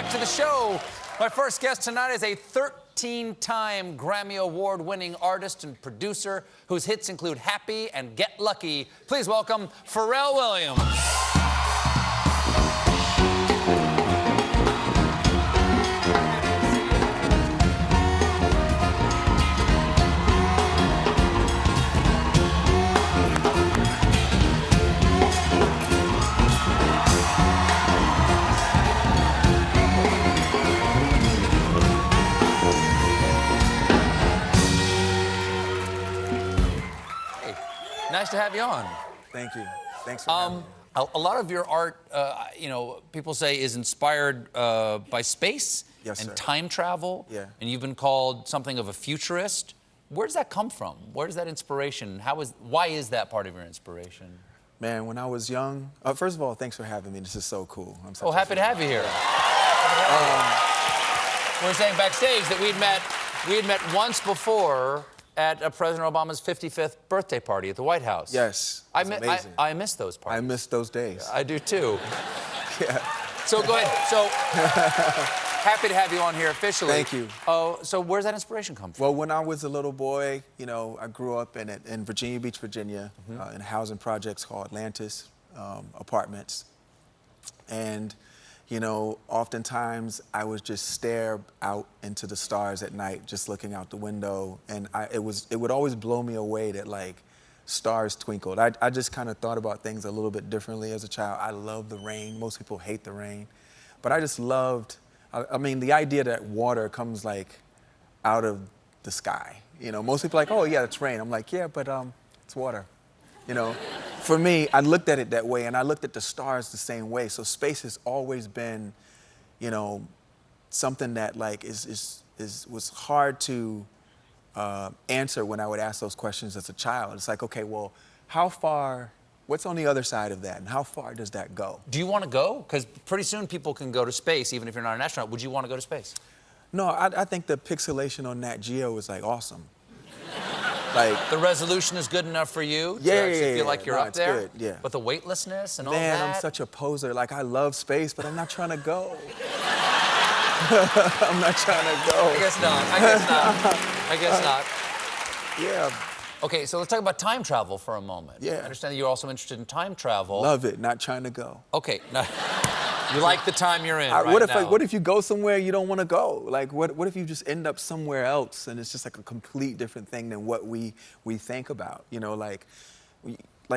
back to the show. My first guest tonight is a 13-time Grammy Award-winning artist and producer whose hits include Happy and Get Lucky. Please welcome Pharrell Williams. Nice to have you on. Thank you. Thanks for having me. A lot of your art, people say, is inspired by space and time travel. Yeah. And you've been called something of a futurist. Where does that come from? Where does that inspiration? Why is that part of your inspiration? Man, when I was young, first of all, thanks for having me. This is so cool. I'm Oh, happy to have you here. We were saying backstage that we had met once before at President Obama's 55th birthday party at the White House. Yes, amazing. I miss those parties. I miss those days. I do too. Yeah. So go ahead. So happy to have you on here officially. Thank you. Oh, so where's that inspiration come from? Well, when I was a little boy, I grew up in Virginia Beach, Virginia, in housing projects called Atlantis apartments, and oftentimes I would just stare out into the stars at night, just looking out the window, and it would always blow me away that stars twinkled. I just kind of thought about things a little bit differently as a child. I love the rain. Most people hate the rain, but I just loved. I mean, the idea that water comes out of the sky. Most people are like, oh yeah, it's rain. I'm like, yeah, but it's water. For me, I looked at it that way, and I looked at the stars the same way. So space has always been, something that was hard to answer when I would ask those questions as a child. It's like, okay, well, what's on the other side of that, and how far does that go? Do you want to go? Because pretty soon people can go to space, even if you're not an astronaut. Would you want to go to space? No, I think the pixelation on Nat Geo is awesome. The resolution is good enough for you to actually feel like you're up there? Good, yeah. But the weightlessness and all that? Man, I'm such a poser. I love space, but I'm not trying to go. I'm not trying to go. I guess not. Yeah. Okay, so let's talk about time travel for a moment. Yeah. I understand that you're also interested in time travel. Love it, not trying to go. Okay, now, you like the time you're in now. What if you go somewhere you don't want to go? What if you just end up somewhere else and it's just a complete different thing than what we think about?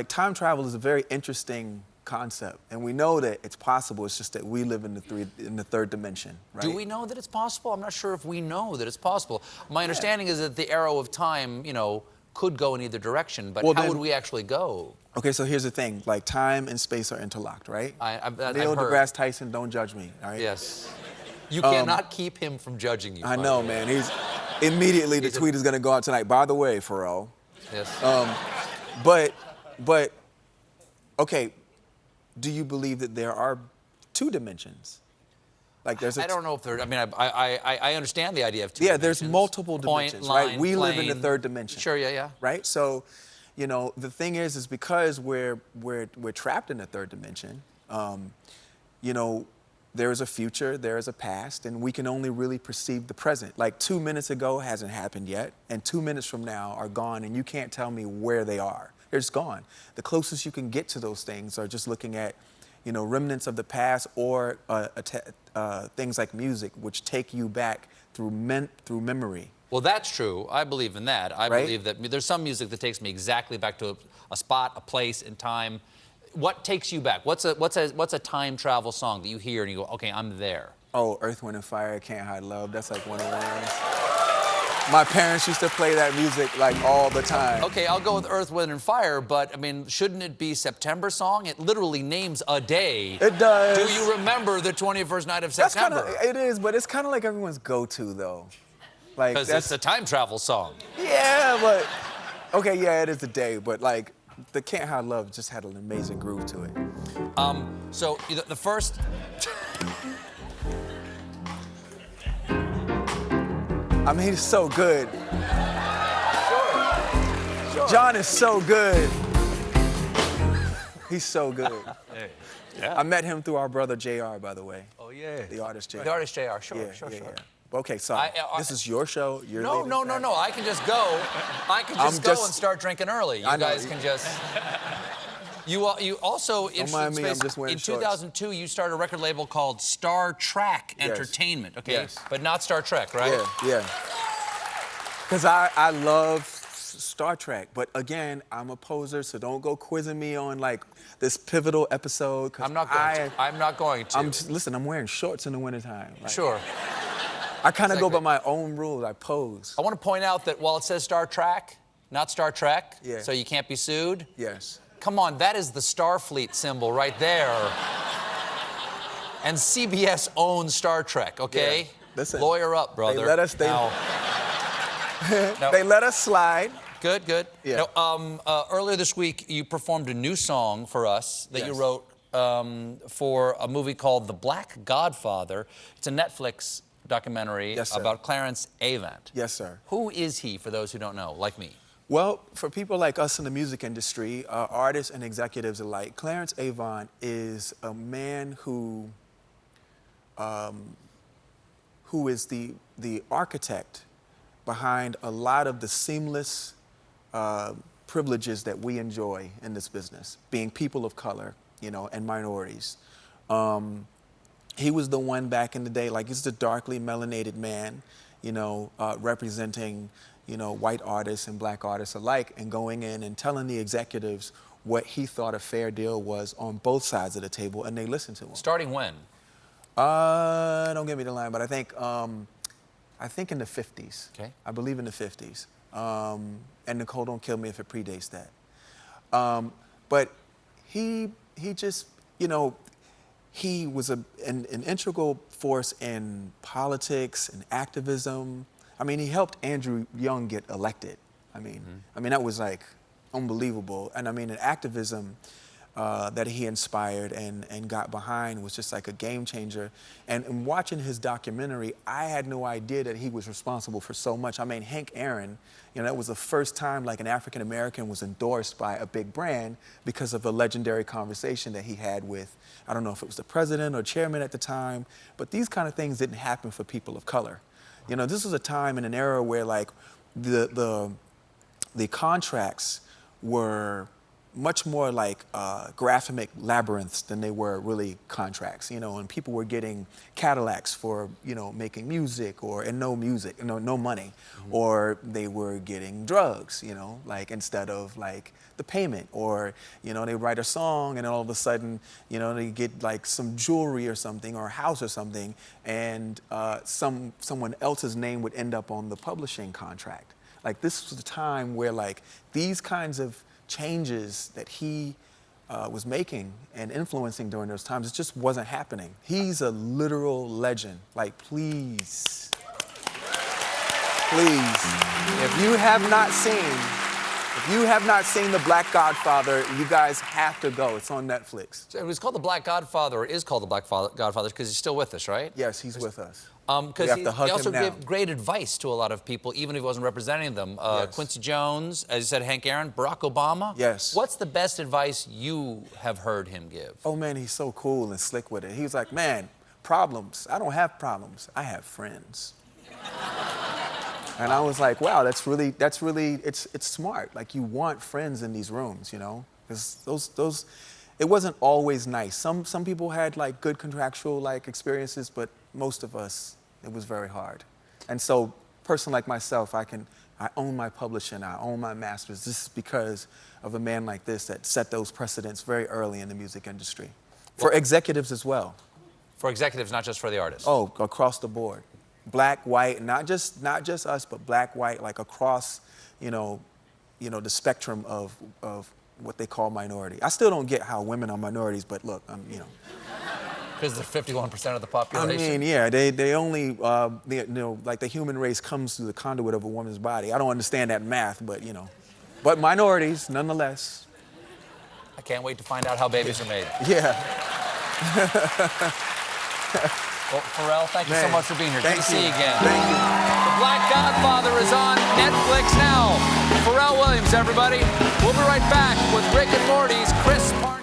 Time travel is a very interesting concept, and we know that it's possible. It's just that we live in the third dimension, right? Do we know that it's possible? I'm not sure if we know that it's possible. My understanding is that the arrow of time, could go in either direction, but how would we actually go? Okay, so here's the thing. Time and space are interlocked, right? Neil Neil deGrasse Tyson, don't judge me, all right? Yes. You cannot keep him from judging you. I know, man. The tweet is going to go out tonight. By the way, Pharrell. Yes. But, okay, do you believe that there are two dimensions? I don't know if there. I understand the idea of two dimensions. There's multiple dimensions, line, right? We plane. live in the third dimension. Sure, yeah. Right? So, the thing is because we're trapped in the third dimension, there is a future, there is a past, and we can only really perceive the present. 2 minutes ago hasn't happened yet, and 2 minutes from now are gone, and you can't tell me where they are. They're just gone. The closest you can get to those things are just looking at remnants of the past, or things like music, which take you back through memory. Well, that's true. I believe in that. I believe that there's some music that takes me exactly back to a spot, a place, and time. What takes you back? What's a time travel song that you hear and you go, okay, I'm there? Oh, Earth, Wind, and Fire, Can't Hide Love. That's one of the ones. My parents used to play that music all the time. Okay, I'll go with Earth, Wind, and Fire, but shouldn't it be September song? It literally names a day. It does. Do you remember the 21st night of September? It is, but it's kind of like everyone's go-to, though. Because it's a time travel song. Yeah, but okay, yeah, it is a day, but the Can't Hide Love just had an amazing groove to it. So the first. He's so good. Sure. John is so good. He's so good. Hey. Yeah. I met him through our brother JR, by the way. Oh, yeah. The artist JR. The artist JR, sure, Yeah, sure. Okay, sorry. This is your show. You're leaving? No. I can just go. I can just go and start drinking early. You guys can just. You also Don't mind me, I'm just wearing in shorts. 2002 you started a record label called Star Trek Entertainment. Okay, Yes. but not Star Trek, right? Yeah. Because I love Star Trek, but again, I'm a poser, so don't go quizzing me on like this pivotal episode. I'm not going to. I'm not going to. Listen, I'm wearing shorts in the wintertime. Like, Sure. I kind of go by my own rules. I pose. I want to point out that while it says Star Trek, not Star Trek, Yeah. so you can't be sued. Yes. Come on, that is the Starfleet symbol right there. And CBS owns Star Trek, okay? Yeah. Listen, lawyer up, brother. They let us. Now, They let us slide. Good. Yeah. Now, earlier this week, you performed a new song for us that you Yes. wrote for a movie called The Black Godfather. It's a Netflix documentary Yes, sir. about Clarence Avant. Yes, sir. Who is he, for those who don't know, like me? Well, for people like us in the music industry, artists and executives alike, Clarence Avant is a man who is the architect behind a lot of the seamless privileges that we enjoy in this business, being people of color, and minorities. He was the one back in the day, like he's the darkly melanated man, representing, white artists and black artists alike, and going in and telling the executives what he thought a fair deal was on both sides of the table, and they listened to him. Starting when? Don't give me the line, but I think in the 50s. Okay. I believe in the 50s. And Nicole, don't kill me if it predates that. But he just, he was an integral force in politics and activism. I mean, he helped Andrew Young get elected. I mean, that was like unbelievable. And I mean, an activism that he inspired and got behind was just like a game changer. And in watching his documentary, I had no idea that he was responsible for so much. I mean, Hank Aaron, that was the first time like an African American was endorsed by a big brand because of a legendary conversation that he had with, I don't know if it was the president or chairman at the time, but these kind of things didn't happen for people of color. This was a time in an era where like the contracts were much more like graphic labyrinths than they were really contracts, and people were getting Cadillacs for, making music and no money, or they were getting drugs, like instead of like the payment, or, they write a song and then all of a sudden, they get like some jewelry or something or a house or something, and someone else's name would end up on the publishing contract. Like this was the time where like these kinds of changes that he was making and influencing during those times, it just wasn't happening. He's a literal legend. Like, please, if you have not seen The Black Godfather, you guys have to go. It's on Netflix. It was called The Black Godfather, or is called The Black Godfather, because he's still with us, right? Yes, he's with us. Because he also now. gave great advice to a lot of people, even if he wasn't representing them. Yes. Quincy Jones, as you said, Hank Aaron, Barack Obama. Yes. What's the best advice you have heard him give? Oh man, he's so cool and slick with it. He was like, man, problems. I don't have problems. I have friends. And I was like, wow, that's really, it's smart. Like you want friends in these rooms, because those, it wasn't always nice. Some people had like good contractual like experiences, but most of us, it was very hard. And so, a person like myself, I own my publishing, I own my masters. This is because of a man like this that set those precedents very early in the music industry. For executives as well. For executives, not just for the artists. Oh, across the board. Black, white, not just us, but black, white, like across, the spectrum of what they call minority. I still don't get how women are minorities, but look, Because they're 51% of the population. I mean, yeah, they only, like the human race comes through the conduit of a woman's body. I don't understand that math, but, but minorities, nonetheless. I can't wait to find out how babies are made. Yeah. Well, Pharrell, thank you so much for being here. Good to see you again. Thank you. The Black Godfather is on Netflix now. Pharrell Williams, everybody. We'll be right back with Rick and Morty's Chris Parnell.